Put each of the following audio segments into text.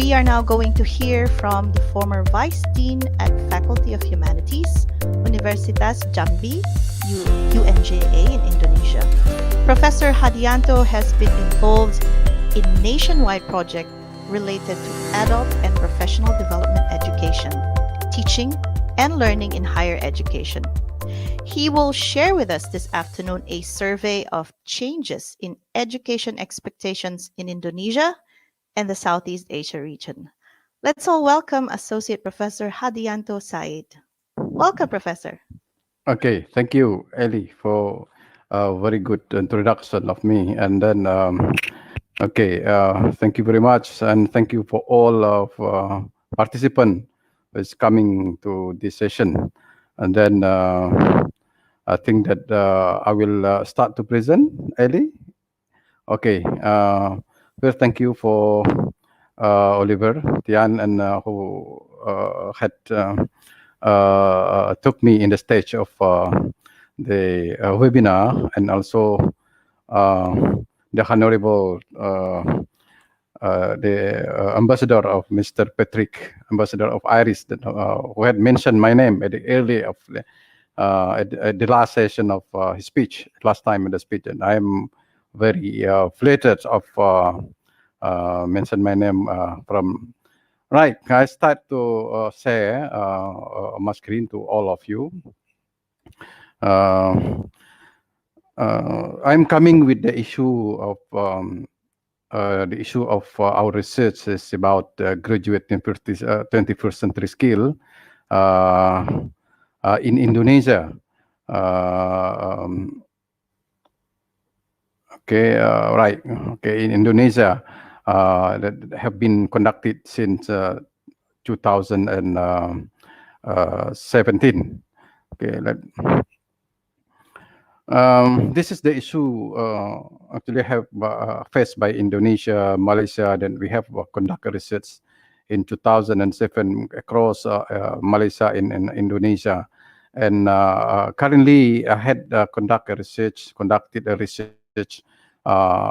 We are now going to hear from the former Vice Dean at Faculty of Humanities, Universitas Jambi, UMJA in Indonesia. Professor Hadianto has been involved in nationwide project related to adult and professional development education, teaching, and learning in higher education. He will share with us this afternoon a survey of changes in education expectations in Indonesia and the Southeast Asia region. Let's all welcome Associate Professor Hadianto Said. Welcome, Professor. Okay, thank you, Ellie, for a very good introduction of me. And then, thank you very much, and thank you for all of participants who's coming to this session. And then I think that I will start to present, Ellie. Okay, first, thank you for Oliver, Tian, and who had took me in the stage of the webinar, and also uh, the honorable the ambassador of Mr. Patrick, ambassador of Iris, that, who had mentioned my name at the early of the, at the last session of his speech, last time in the speech, and I am very flattered of mention my name from. Right, I start to share my screen to all of you. I'm coming with the issue of our research is about graduate 21st century skill in Indonesia. Right. Okay, in Indonesia, that have been conducted since 2017. Okay, this is the issue actually have faced by Indonesia, Malaysia. Then we have conducted research in 2007 across Malaysia and Indonesia. And currently, I had conducted a research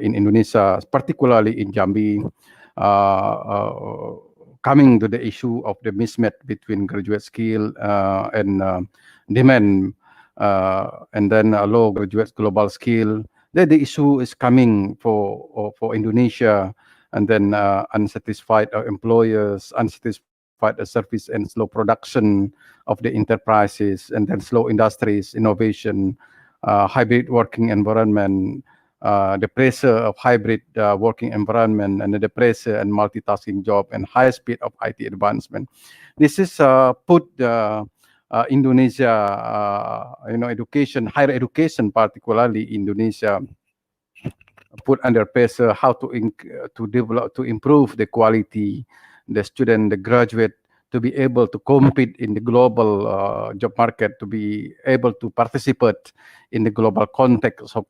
in Indonesia, particularly in Jambi, coming to the issue of the mismatch between graduate skill and demand, and then low graduate global skill. Then the issue is coming for Indonesia, and then unsatisfied employers, unsatisfied service and slow production of the enterprises, and then slow industries, innovation, hybrid working environment, the pressure of hybrid working environment, and the pressure and multitasking job, and high speed of IT advancement. This is put Indonesia, education, higher education, particularly Indonesia, put under pressure how to develop, to improve the quality, the student, the graduate, to be able to compete in the global job market, to be able to participate in the global context of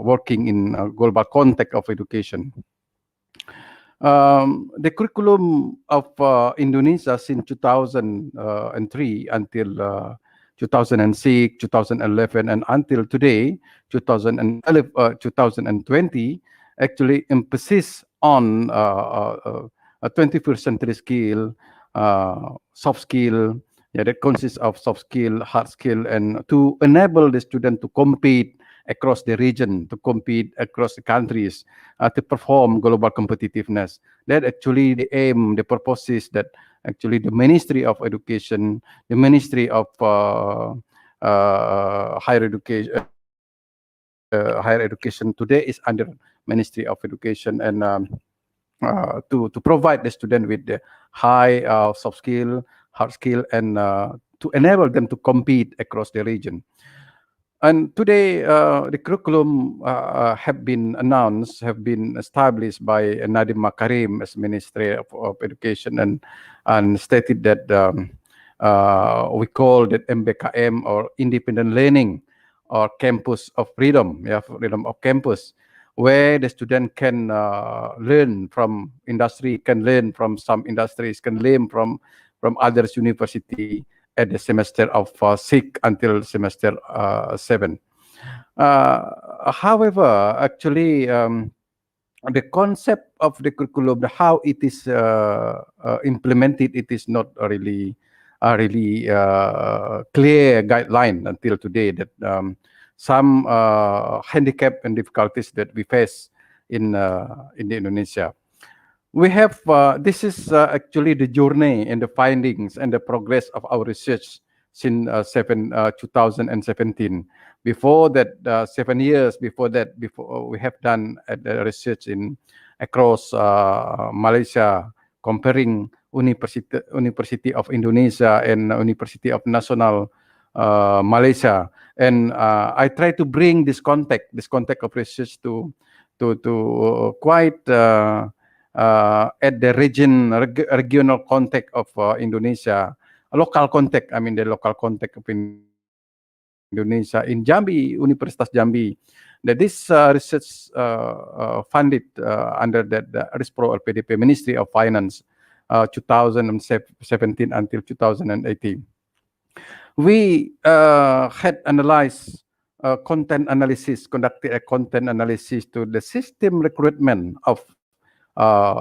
working in global context of education. The curriculum of Indonesia since 2003 until 2006, 2011, and until today, 2020, actually emphasis on a 21st century skill, soft skill, that consists of soft skill, hard skill, and to enable the student to compete across the region, to compete across the countries, to perform global competitiveness. That actually the aim, the purpose is that actually the Ministry of Education, the Ministry of Higher Education today is under Ministry of Education, and to provide the student with the high soft skill, hard skill, and to enable them to compete across the region. And today, the curriculum have been announced, have been established by Nadiem Makarim as Ministry of Education, and stated that we call that MBKM, or Independent Learning, or Campus of Freedom, freedom of campus, where the student can learn from industry, can learn from some industries, can learn from others university at the semester of 6 until semester 7. However, actually, the concept of the curriculum, how it is implemented, it is not really clear guideline until today. That some handicap and difficulties that we face in the Indonesia. We have this is actually the journey and the findings and the progress of our research since 2017. Before that, 7 years before that, before we have done research in across Malaysia, comparing University of Indonesia and University of National Malaysia, and I try to bring this context of research to quite. At the regional context of Indonesia, a local context. I mean, the local context of Indonesia in Jambi, Universitas Jambi. That this research funded under that RISPRO LPDP Ministry of Finance, 2017 until 2018. We had analyzed content analysis, conducted a content analysis to the system recruitment of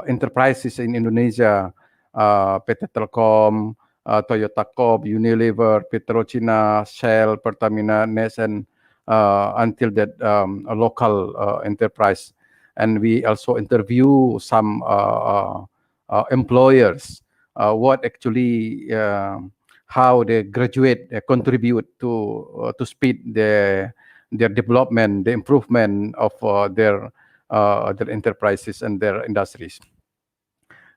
enterprises in Indonesia, PT Telkom, Toyota Corp, Unilever, Petrochina, Shell, Pertamina, NES, and until that a local enterprise. And we also interview some employers, what actually how the graduate contribute to speed their development, the improvement of their enterprises and their industries.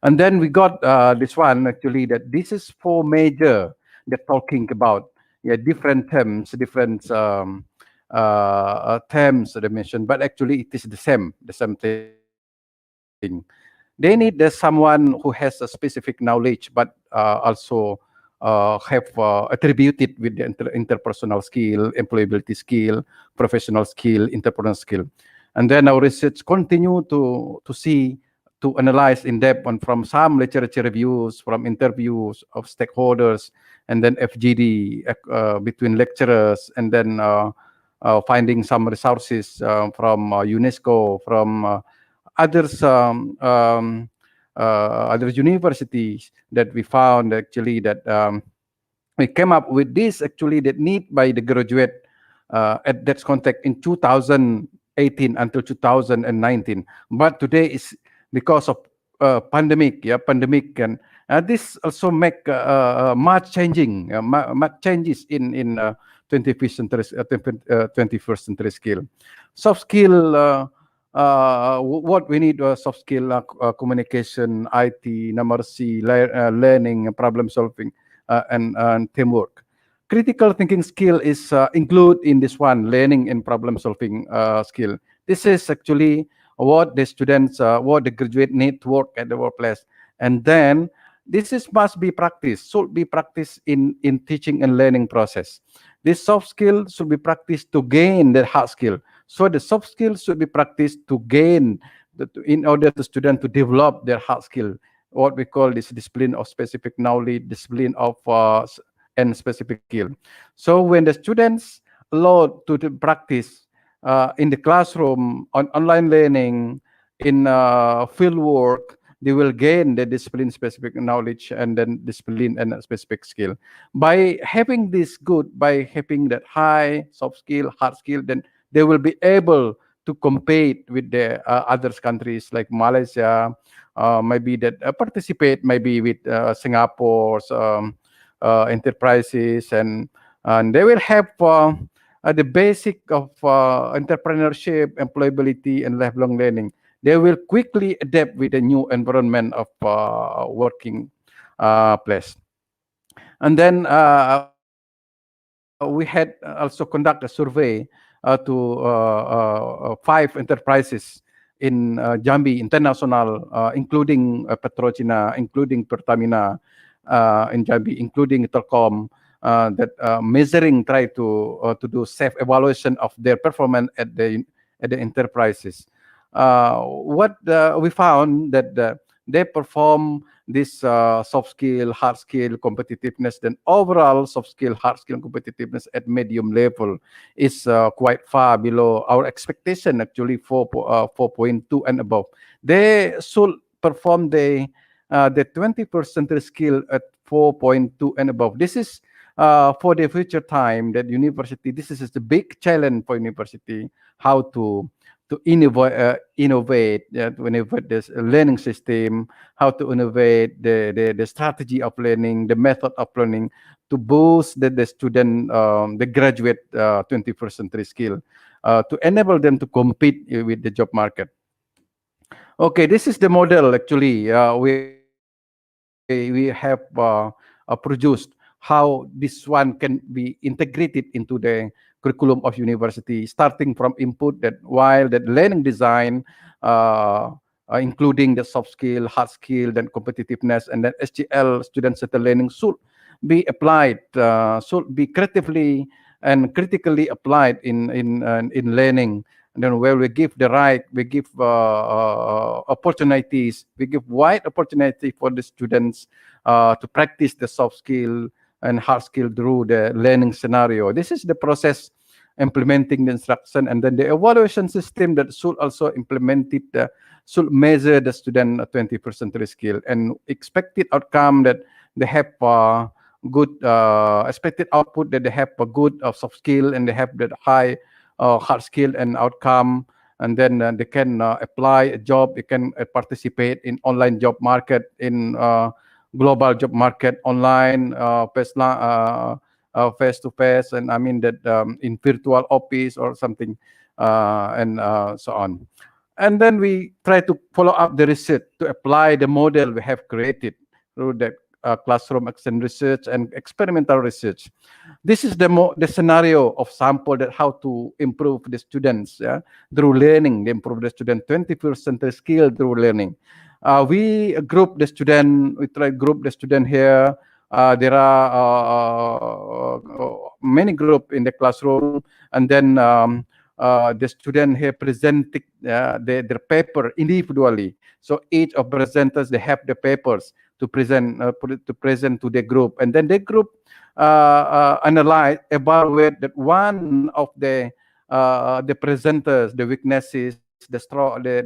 And then we got this one actually, that this is four major that talking about, yeah, different terms, different terms that I mentioned, but actually it is the same thing. They need someone who has a specific knowledge, but also have attributed with the interpersonal skill, employability skill, professional skill, entrepreneurial skill. And then our research continue to see, to analyze in depth on from some literature reviews, from interviews of stakeholders, and then FGD between lecturers, and then finding some resources from UNESCO, from others, other universities, that we found actually that we came up with this actually that need by the graduate at that context in 2018 until 2019. But today is because of pandemic, yeah, pandemic, and this also make much changing, much changes in 21st century, 21st century skill, soft skill. What we need, soft skill, communication, IT, numeracy, learning, problem solving, and teamwork. Critical thinking skill is include in this one, learning and problem solving skill. This is actually what the students, what the graduate need to work at the workplace. And then this is must be practiced, should be practiced in teaching and learning process. This soft skill should be practiced to gain the hard skill. So the soft skills should be practiced to gain, in order to student to develop their hard skill. What we call this discipline of specific knowledge, discipline of and specific skill. So when the students allowed to practice in the classroom, on online learning, in field work, they will gain the discipline specific knowledge and then discipline and specific skill. By having this good, by having that high soft skill, hard skill, then they will be able to compete with the other countries like Malaysia, maybe that participate maybe with Singapore's enterprises, and they will have the basic of entrepreneurship, employability, and lifelong learning. They will quickly adapt with the new environment of working place. And then we had also conduct a survey to 5 enterprises in Jambi International, including Petrochina, including Pertamina in Jambi, including Telkom, that measuring, try to do self evaluation of their performance at the enterprises. What we found that they perform this soft skill, hard skill, competitiveness, then overall soft skill, hard skill, competitiveness at medium level is quite far below our expectation. Actually, 4.2 and above. They should perform the 20% skill at 4.2 and above. This is for the future time that university. This is the big challenge for university, how to innovate, to innovate this learning system, how to innovate the strategy of learning, the method of learning to boost the student, the graduate 21st century skill, to enable them to compete with the job market. Okay, this is the model actually we have produced how this one can be integrated into the curriculum of university, starting from input that while that learning design, uh, including the soft skill, hard skill, then competitiveness, and then SGL, student-centered learning should be applied, should be creatively and critically applied in learning. And then where we give the right, we give opportunities, we give wide opportunity for the students to practice the soft skill and hard skill through the learning scenario. This is the process implementing the instruction, and then the evaluation system that should also implement it, should measure the student 20% skill and expected outcome that they have good expected output, that they have a good soft skill and they have that high hard skill and outcome, and then they can apply a job, they can participate in online job market, in global job market, online, face to face, and I mean that in virtual office or something, and so on. And then we try to follow up the research to apply the model we have created through the classroom action research and experimental research. This is the scenario of sample that how to improve the students, yeah, through learning. They improve the student 21st century skill through learning. We group the student. We try group the student here. There are many group in the classroom, and then the student here presented their paper individually. So each of presenters, they have the papers to present to present to the group, and then the group analyze, evaluate that one of the presenters, the weaknesses, the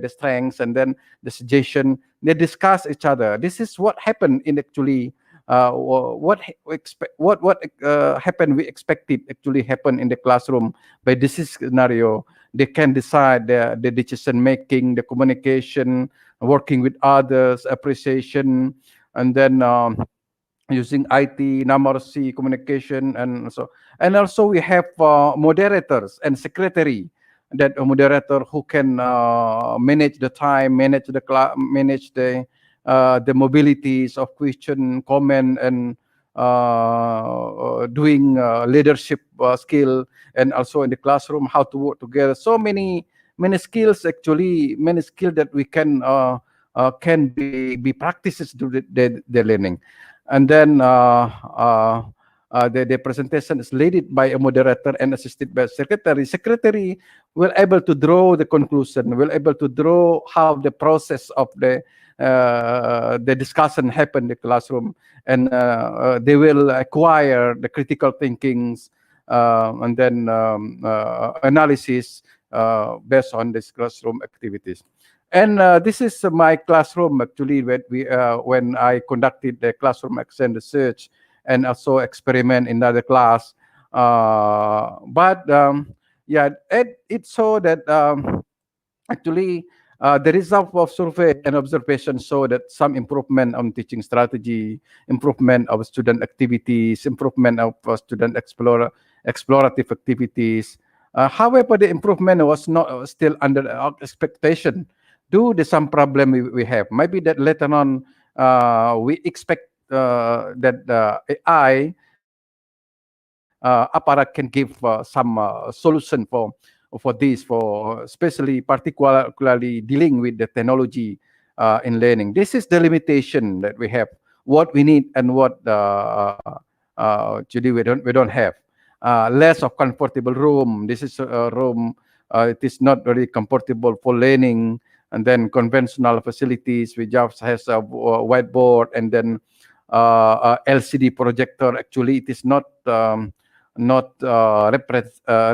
strengths, and then the suggestion. They discuss each other. This is what happened in actually. What happened we expected actually happen in the classroom by this scenario. They can decide the decision making, the communication, working with others, appreciation, and then using IT, numeracy, communication, and also we have moderators and secretary. That a moderator who can manage the time, manage the the mobilities of question, comment, and doing leadership skill, and also in the classroom how to work together. So many skills actually, many skills that we can be practices to the learning. And then the presentation is led by a moderator and assisted by a secretary. Secretary will able to draw the conclusion, will able to draw how the process of the discussion happen in the classroom, and they will acquire the critical thinkings, and then analysis based on this classroom activities. And this is my classroom actually when I conducted the classroom action research and also experiment in other class. But yeah, it saw that actually the result of survey and observation show that some improvement on teaching strategy, improvement of student activities, improvement of student explorative activities. However, the improvement was not still under our expectation due to some problem we have. Maybe that later on we expect that AI apparat can give some solution for this, for especially particularly dealing with the technology in learning. This is the limitation that we have. What we need and what actually we don't have. Less of comfortable room. This is a room. It is not very comfortable for learning. and then conventional facilities. We just has a whiteboard, and then LCD projector. Actually, it is not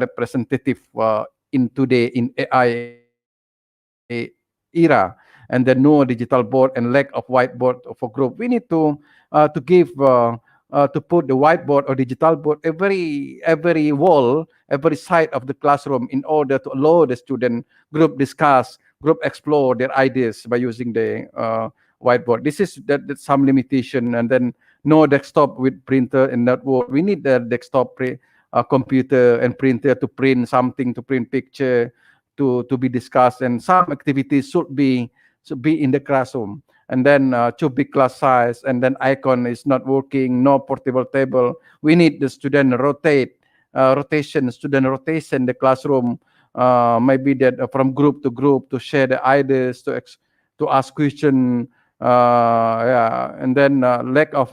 representative in today in AI era, and then no digital board and lack of whiteboard for group. We need to give to put the whiteboard or digital board every wall, every side of the classroom, in order to allow the student group discuss, group explore their ideas by using the whiteboard. This is that's some limitation. And then no desktop with printer and network. We need the desktop computer and printer to print something, to print picture, to be discussed, and some activities should be in the classroom. And then too big class size, and then icon is not working, no portable table. We need the student student rotation the classroom, maybe that from group to group, to share the ideas, to ask question. Yeah, and then lack of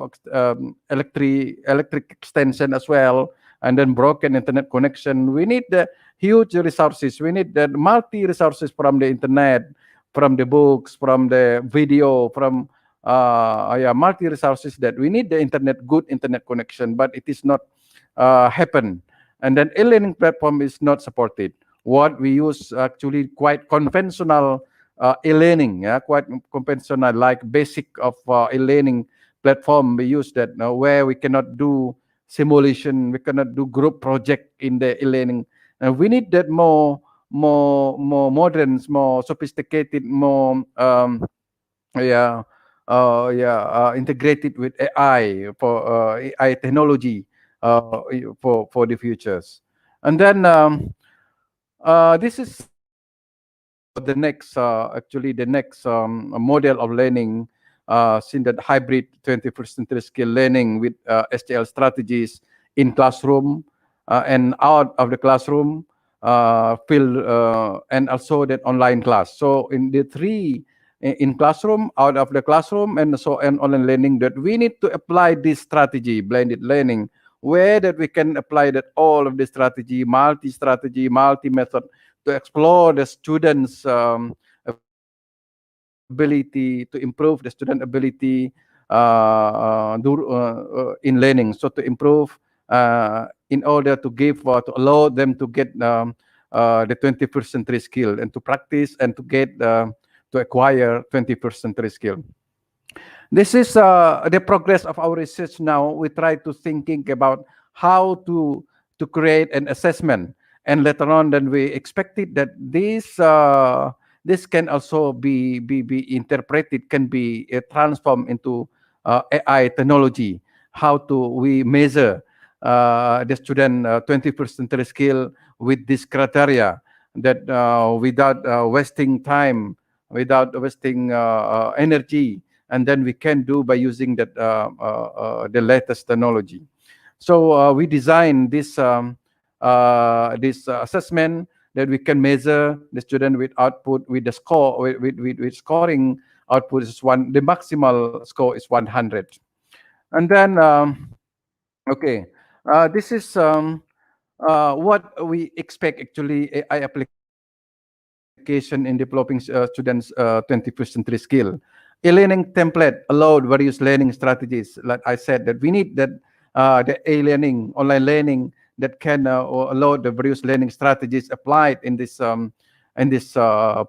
electric extension as well, and then broken internet connection. We need the huge resources. We need the multi resources from the internet, from the books, from the video, from yeah, multi resources. That we need the internet, good internet connection, but it is not happen. And then e-learning platform is not supported. What we use actually quite conventional e-learning, yeah, quite conventional, like basic of e-learning platform. We use that now, where we cannot do simulation, we cannot do group project in the e-learning. And we need that more modern, more sophisticated, more yeah integrated with AI, for AI technology, for the futures. And then this is the next actually the next model of learning, seen that hybrid 21st century skill learning with STL strategies in classroom and out of the classroom, field, and also that online class. So in the three, in classroom, out of the classroom, and so and online learning, that we need to apply this strategy, blended learning, where that we can apply that all of the strategy, multi method, to explore the students' ability, to improve the student ability in learning. So to improve, in order to give, to allow them to get the 21st century skill, and to practice, and to get to acquire 21st century skill. This is the progress of our research. Now we try to thinking about how to create an assessment, and later on, then we expected that this can also be interpreted, can be transformed into AI technology. How to we measure the student 21st century skill with this criteria, that without wasting time, without wasting energy, and then we can do by using that the latest technology. So we designed this assessment, that we can measure the student with output, with the score, with scoring output is one. The maximal score is 100. And then okay, this is what we expect actually AI application in developing students' 21st century skill. E-learning template allowed various learning strategies. Like I said, that we need that the e-learning, online learning, that can allow the various learning strategies applied in this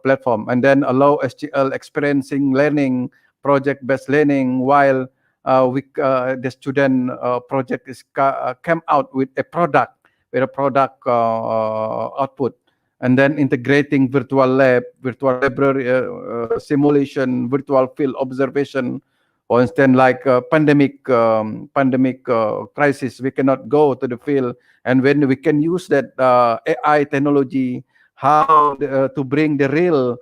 platform, and then allow SGL experiencing learning, project-based learning, while the student project is came out with a product output, and then integrating virtual lab, virtual library, simulation, virtual field observation. For instance, like pandemic crisis, we cannot go to the field, and when we can use that AI technology, how to bring the real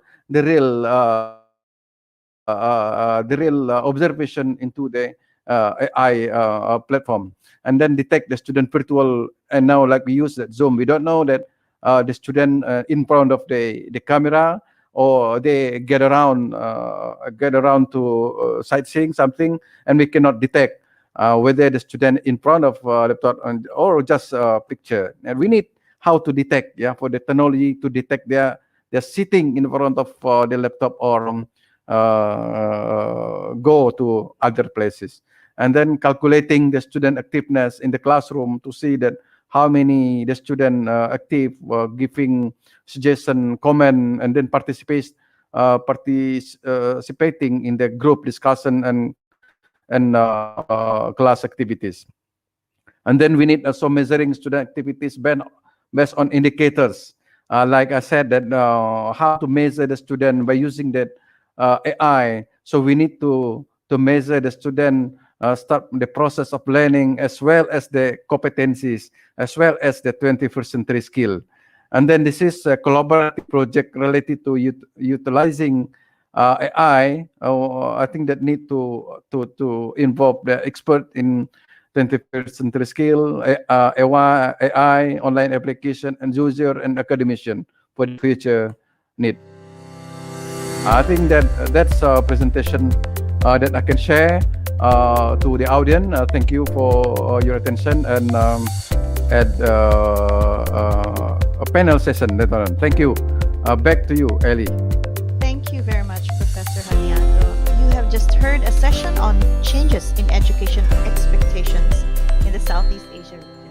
observation into the AI platform, and then detect the student virtual. And now, like we use that Zoom, we don't know that the student in front of the camera, or they get around to sightseeing something, and we cannot detect whether the student in front of laptop, or just a picture. And we need how to detect, yeah, for the technology to detect they're sitting in front of the laptop or go to other places. And then calculating the student activeness in the classroom to see that how many the student active, giving suggestion, comment, and then participating in the group discussion and class activities. And then we need also measuring student activities based on indicators. Like I said, that how to measure the student by using that AI. So we need to measure the student start the process of learning as well as the competencies, as well as the 21st century skill. And then this is a collaborative project related to utilizing AI. I think that need to involve the expert in 21st century skill, AI, online application, and user and academician for the future need. I think that that's a presentation that I can share to the audience. Thank you for your attention and at a panel session later on. Thank you. Back to you, Ellie. Thank you very much, Professor Hadianto. You have just heard a session on changes in education expectations in the Southeast Asia region.